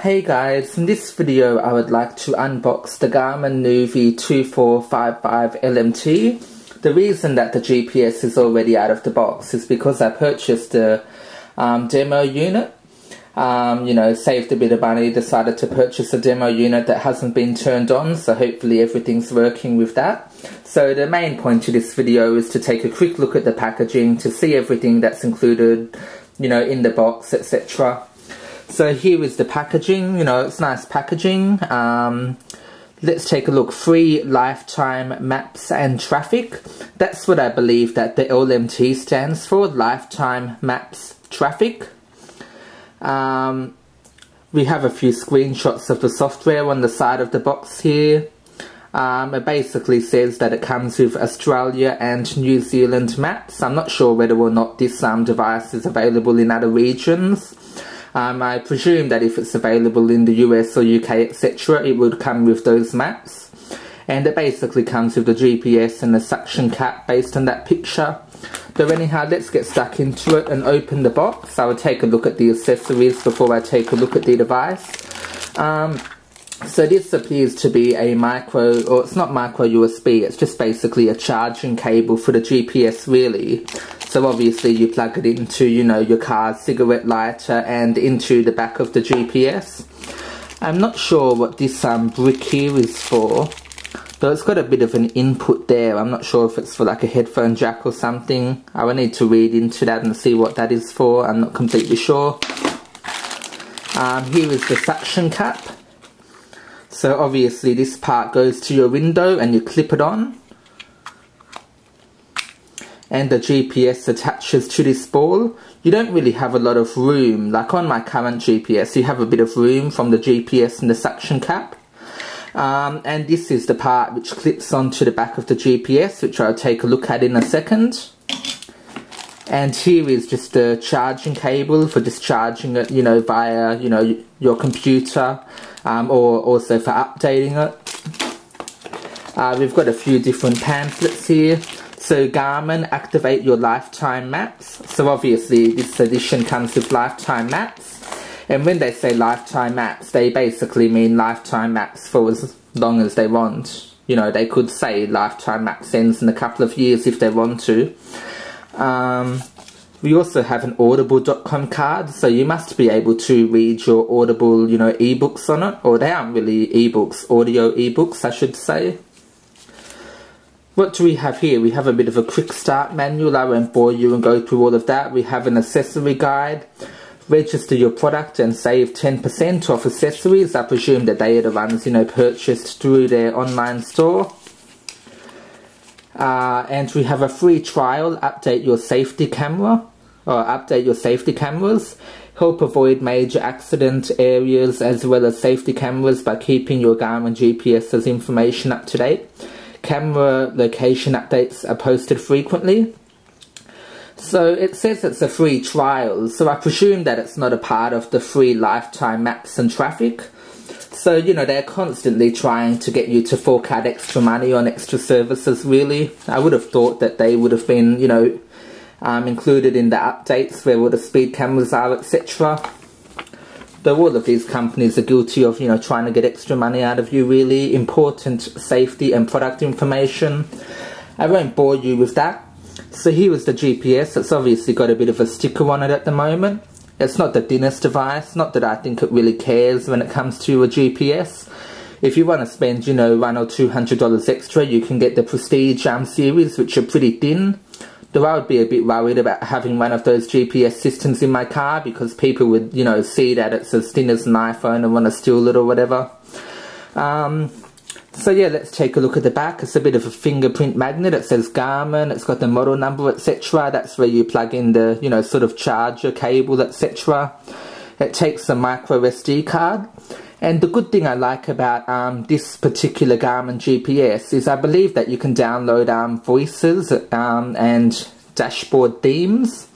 Hey guys, in this video I would like to unbox the Garmin nuvi 2455 LMT. The reason that the GPS is already out of the box is because I purchased the demo unit. Saved a bit of money, decided to purchase a demo unit that hasn't been turned on, so hopefully everything's working with that. So the main point of this video is to take a quick look at the packaging to see everything that's included, in the box, etc. So here is the packaging, it's nice packaging. Let's take a look. Free lifetime maps and traffic. That's what I believe that the LMT stands for, lifetime maps traffic. We have a few screenshots of the software on the side of the box here. It basically says that it comes with Australia and New Zealand maps. I'm not sure whether or not this device is available in other regions. I presume that if it's available in the US or UK, etc., it would come with those maps. And it basically comes with the GPS and the suction cap based on that picture. But anyhow, let's get stuck into it and open the box. I will take a look at the accessories before I take a look at the device. So this appears to be a micro, or it's not micro USB, it's just basically a charging cable for the GPS really. So obviously you plug it into, your car's cigarette lighter and into the back of the GPS. I'm not sure what this brick here is for, though it's got a bit of an input there. I'm not sure if it's for like a headphone jack or something. I will need to read into that and see what that is for. I'm not completely sure. Here is the suction cap. So obviously this part goes to your window and you clip it on. And the GPS attaches to this ball. You don't really have a lot of room. Like on my current GPS, you have a bit of room from the GPS and the suction cap. And this is the part which clips onto the back of the GPS, which I'll take a look at in a second. And here is just the charging cable for discharging it, via, your computer, or also for updating it. We've got a few different pamphlets here. So Garmin, activate your lifetime maps. So obviously this edition comes with lifetime maps. And when they say lifetime maps, they basically mean lifetime maps for as long as they want. They could say lifetime maps ends in a couple of years if they want to. We also have an audible.com card, so you must be able to read your Audible, ebooks on it. Or they aren't really ebooks, audio ebooks I should say. What do we have here? We have a bit of a quick start manual. I won't bore you and go through all of that. We have an accessory guide. Register your product and save 10% off accessories. I presume that they are the ones, purchased through their online store. And we have a free trial. Update your safety camera, or update your safety cameras. Help avoid major accident areas as well as safety cameras by keeping your Garmin GPS's information up to date. Camera location updates are posted frequently. So it says it's a free trial, so I presume that it's not a part of the free lifetime maps and traffic. So, they're constantly trying to get you to fork out extra money on extra services, really. I would have thought that they would have been, included in the updates where all the speed cameras are, etc. Though all of these companies are guilty of, trying to get extra money out of you, really. Important safety and product information. I won't bore you with that. So here is the GPS. It's obviously got a bit of a sticker on it at the moment. It's not the thinnest device, not that I think it really cares when it comes to a GPS. If you want to spend, $100 or $200 extra, you can get the Prestige series, which are pretty thin. Though I would be a bit worried about having one of those GPS systems in my car, because people would, see that it's as thin as an iPhone and want to steal it or whatever. So yeah, let's take a look at the back. It's a bit of a fingerprint magnet. It says Garmin, it's got the model number, etc. That's where you plug in the, sort of charger cable, etc. It takes a micro SD card. And the good thing I like about this particular Garmin GPS is I believe that you can download voices and dashboard themes.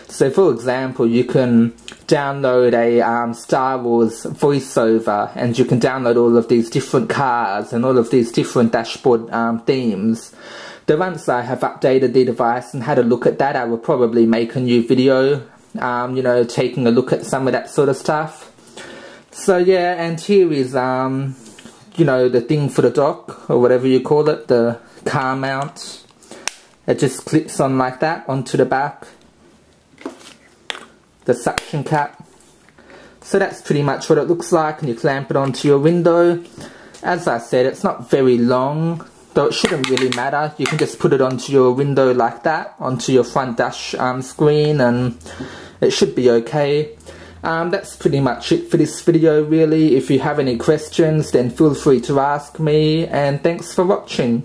So for example, you can download a Star Wars voiceover, and you can download all of these different cars and all of these different dashboard themes. Though once I have updated the device and had a look at that, I will probably make a new video, taking a look at some of that sort of stuff. So yeah, and here is you know, the thing for the dock, or whatever you call it, the car mount. It just clips on like that onto the back. The suction cap. So that's pretty much what it looks like, and you clamp it onto your window. As I said, it's not very long, though it shouldn't really matter. You can just put it onto your window like that, onto your front dash screen, and it should be okay. That's pretty much it for this video really. If you have any questions, then feel free to ask me, and thanks for watching.